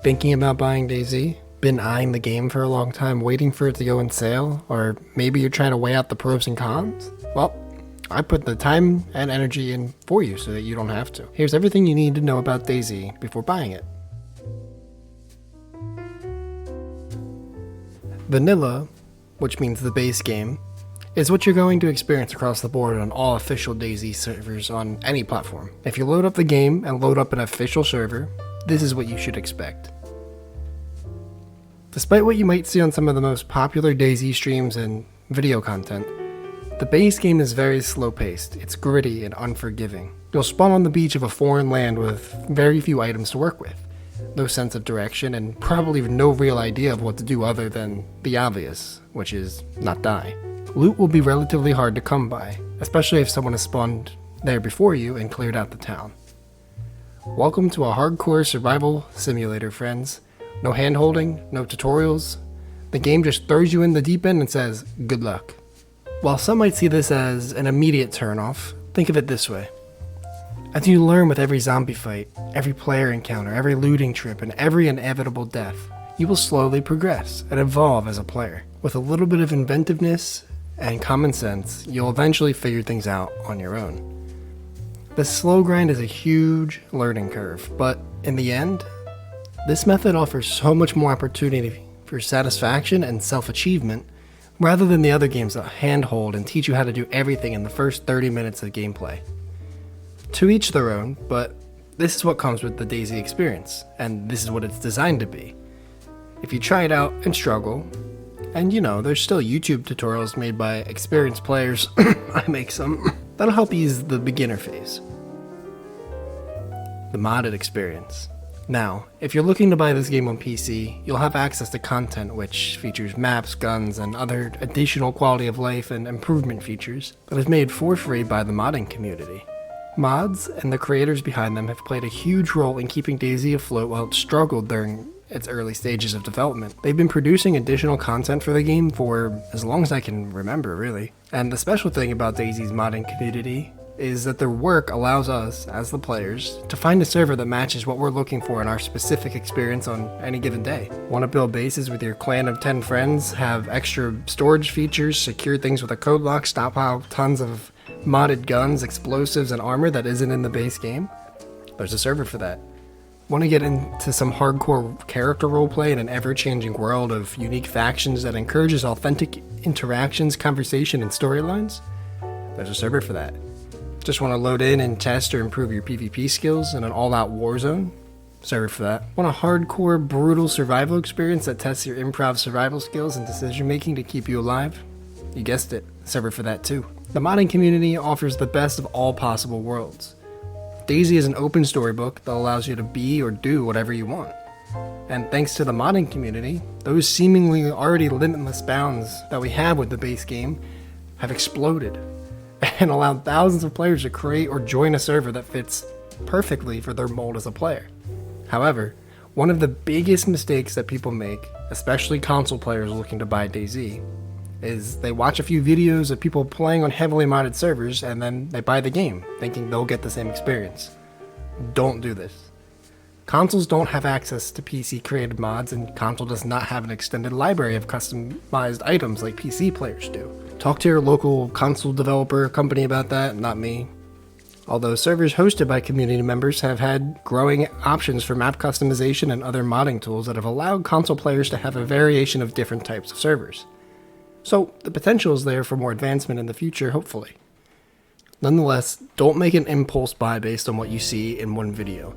Thinking about buying DayZ? Been eyeing the game for a long time, waiting for it to go on sale? Or maybe you're trying to weigh out the pros and cons? Well, I put the time and energy in for you so that you don't have to. Here's everything you need to know about DayZ before buying it. Vanilla, which means the base game, is what you're going to experience across the board on all official DayZ servers on any platform. If you load up the game and load up an official server, this is what you should expect. Despite what you might see on some of the most popular DayZ streams and video content, the base game is very slow-paced. It's gritty and unforgiving. You'll spawn on the beach of a foreign land with very few items to work with, no sense of direction, and probably no real idea of what to do other than the obvious, which is not die. Loot will be relatively hard to come by, especially if someone has spawned there before you and cleared out the town. Welcome to a hardcore survival simulator, friends. No hand-holding, no tutorials. The game just throws you in the deep end and says, good luck. While some might see this as an immediate turn-off, think of it this way. As you learn with every zombie fight, every player encounter, every looting trip, and every inevitable death, you will slowly progress and evolve as a player. With a little bit of inventiveness and common sense, you'll eventually figure things out on your own. The slow grind is a huge learning curve, but in the end, this method offers so much more opportunity for satisfaction and self-achievement rather than the other games that handhold and teach you how to do everything in the first 30 minutes of gameplay. To each their own, but this is what comes with the DayZ experience, and this is what it's designed to be. If you try it out and struggle, and there's still YouTube tutorials made by experienced players, I make some, that'll help ease the beginner phase. The modded experience. Now, if you're looking to buy this game on PC, you'll have access to content which features maps, guns, and other additional quality of life and improvement features that is made for free by the modding community. Mods and the creators behind them have played a huge role in keeping DayZ afloat while it struggled during its early stages of development. They've been producing additional content for the game for as long as I can remember, really. And the special thing about DayZ's modding community is that their work allows us, as the players, to find a server that matches what we're looking for in our specific experience on any given day. Want to build bases with your clan of 10 friends, have extra storage features, secure things with a code lock, stockpile tons of modded guns, explosives, and armor that isn't in the base game? There's a server for that. Want to get into some hardcore character roleplay in an ever-changing world of unique factions that encourages authentic interactions, conversation, and storylines? There's a server for that. Just want to load in and test or improve your PvP skills in an all-out war zone? Server for that. Want a hardcore, brutal survival experience that tests your improv survival skills and decision-making to keep you alive? You guessed it, server for that too. The modding community offers the best of all possible worlds. DayZ is an open storybook that allows you to be or do whatever you want. And thanks to the modding community, those seemingly already limitless bounds that we have with the base game have exploded and allowed thousands of players to create or join a server that fits perfectly for their mold as a player. However, one of the biggest mistakes that people make, especially console players looking to buy DayZ, is they watch a few videos of people playing on heavily modded servers and then they buy the game, thinking they'll get the same experience. Don't do this. Consoles don't have access to PC-created mods, and console does not have an extended library of customized items like PC players do. Talk to your local console developer company about that, not me. Although servers hosted by community members have had growing options for map customization and other modding tools that have allowed console players to have a variation of different types of servers. So the potential is there for more advancement in the future, hopefully. Nonetheless, don't make an impulse buy based on what you see in one video.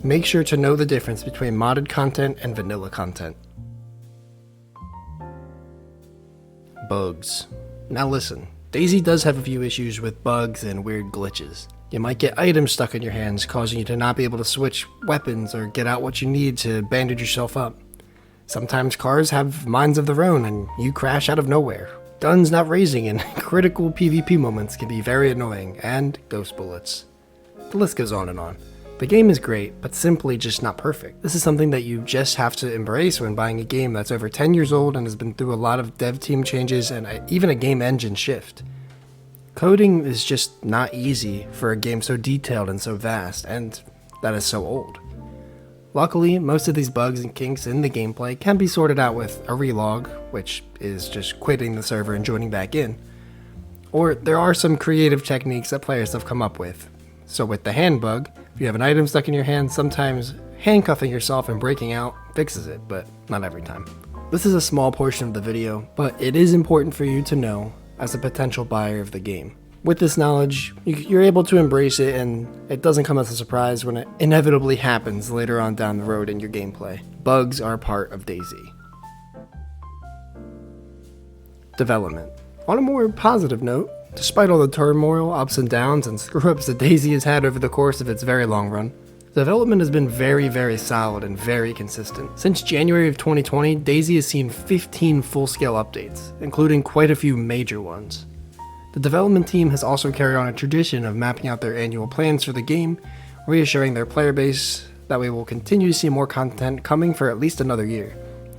Make sure to know the difference between modded content and vanilla content. Bugs. Now listen, DayZ does have a few issues with bugs and weird glitches. You might get items stuck in your hands, causing you to not be able to switch weapons or get out what you need to bandage yourself up. Sometimes cars have minds of their own and you crash out of nowhere. Guns not raising in critical PvP moments can be very annoying, and ghost bullets. The list goes on and on. The game is great, but simply just not perfect. This is something that you just have to embrace when buying a game that's over 10 years old and has been through a lot of dev team changes and even a game engine shift. Coding is just not easy for a game so detailed and so vast, and that is so old. Luckily, most of these bugs and kinks in the gameplay can be sorted out with a relog, which is just quitting the server and joining back in. Or there are some creative techniques that players have come up with. So with the hand bug, if you have an item stuck in your hand, sometimes handcuffing yourself and breaking out fixes it, but not every time. This is a small portion of the video, but it is important for you to know as a potential buyer of the game. With this knowledge, you're able to embrace it, and it doesn't come as a surprise when it inevitably happens later on down the road in your gameplay. Bugs are part of DayZ. Development. On a more positive note, despite all the turmoil, ups and downs, and screw-ups that DayZ has had over the course of its very long run, development has been very solid and very consistent. Since January of 2020, DayZ has seen 15 full-scale updates, including quite a few major ones. The development team has also carried on a tradition of mapping out their annual plans for the game, reassuring their player base that we will continue to see more content coming for at least another year,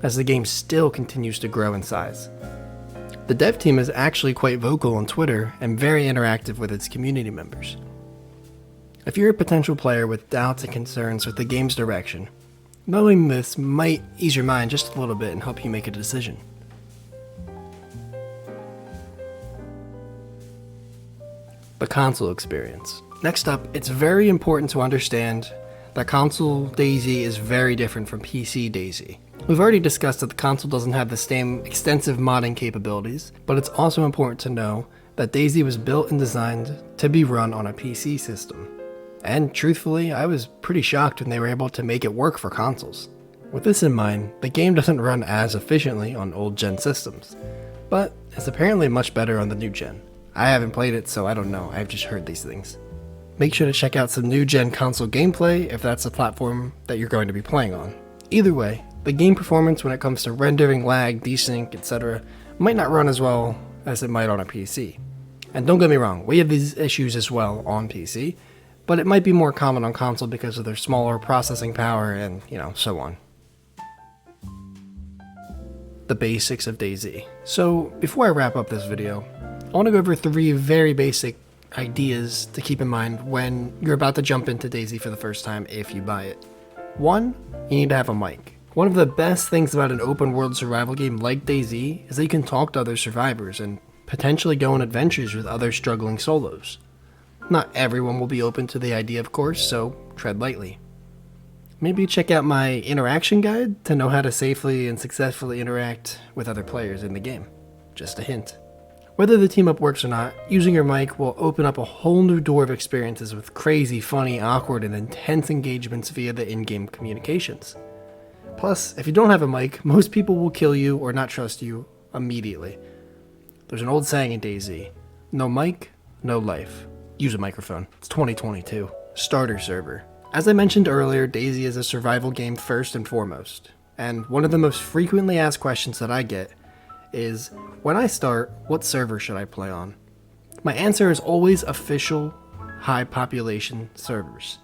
as the game still continues to grow in size. The dev team is actually quite vocal on Twitter and very interactive with its community members. If you're a potential player with doubts and concerns with the game's direction, knowing this might ease your mind just a little bit and help you make a decision. The console experience. Next up, it's very important to understand that console DayZ is very different from PC DayZ. We've already discussed that the console doesn't have the same extensive modding capabilities, but it's also important to know that DayZ was built and designed to be run on a PC system. And truthfully, I was pretty shocked when they were able to make it work for consoles. With this in mind, the game doesn't run as efficiently on old gen systems, but it's apparently much better on the new gen. I haven't played it, so I don't know, I've just heard these things. Make sure to check out some new gen console gameplay if that's the platform that you're going to be playing on. Either way, the game performance when it comes to rendering, lag, desync, etc. might not run as well as it might on a PC. And don't get me wrong, we have these issues as well on PC, but it might be more common on console because of their smaller processing power and, so on. The basics of DayZ. So, before I wrap up this video, I want to go over 3 very basic ideas to keep in mind when you're about to jump into DayZ for the first time if you buy it. 1, you need to have a mic. One of the best things about an open world survival game like DayZ is that you can talk to other survivors and potentially go on adventures with other struggling solos. Not everyone will be open to the idea, of course, so tread lightly. Maybe check out my interaction guide to know how to safely and successfully interact with other players in the game. Just a hint. Whether the team up works or not, using your mic will open up a whole new door of experiences with crazy, funny, awkward, and intense engagements via the in-game communications. Plus, if you don't have a mic, most people will kill you or not trust you immediately. There's an old saying in DayZ, no mic, no life. Use a microphone. It's 2022. Starter server. As I mentioned earlier, DayZ is a survival game first and foremost. And one of the most frequently asked questions that I get is, when I start, what server should I play on? My answer is always official, high population servers.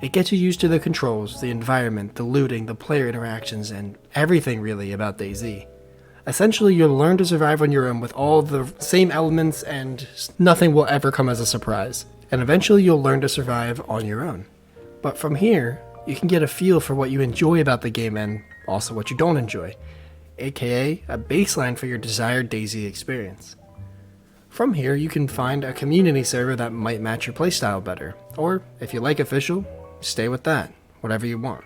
It gets you used to the controls, the environment, the looting, the player interactions, and everything really about DayZ. Essentially, you'll learn to survive on your own with all the same elements and nothing will ever come as a surprise. And eventually you'll learn to survive on your own. But from here, you can get a feel for what you enjoy about the game and also what you don't enjoy, aka a baseline for your desired DayZ experience. From here, you can find a community server that might match your playstyle better, or if you like official, stay with that, whatever you want.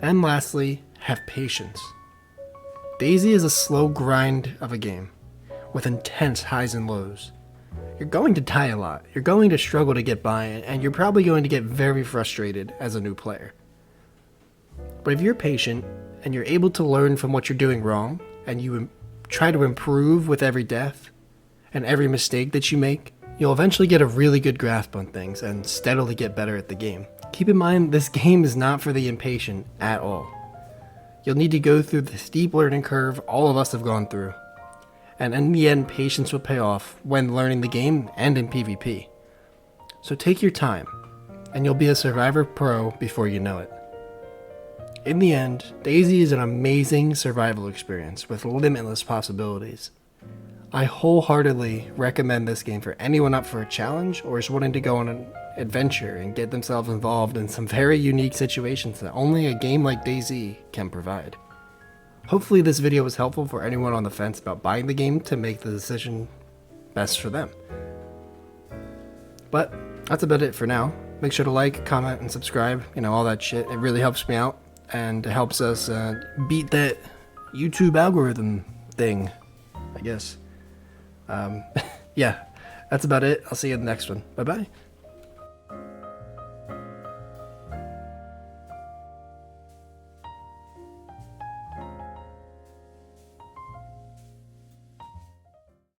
And lastly, have patience. DayZ is a slow grind of a game, with intense highs and lows. You're going to die a lot, you're going to struggle to get by, and you're probably going to get very frustrated as a new player. But if you're patient, and you're able to learn from what you're doing wrong, and you try to improve with every death, and every mistake that you make, you'll eventually get a really good grasp on things, and steadily get better at the game. Keep in mind, this game is not for the impatient at all. You'll need to go through the steep learning curve all of us have gone through. And in the end, patience will pay off when learning the game and in PvP. So take your time, and you'll be a Survivor Pro before you know it. In the end, DayZ is an amazing survival experience with limitless possibilities. I wholeheartedly recommend this game for anyone up for a challenge or is wanting to go on an adventure and get themselves involved in some very unique situations that only a game like DayZ can provide. Hopefully this video was helpful for anyone on the fence about buying the game to make the decision best for them. But that's about it for now. Make sure to like, comment, and subscribe, all that shit. It really helps me out, and it helps us beat that YouTube algorithm thing, I guess. Yeah, that's about it. I'll see you in the next one. Bye-bye.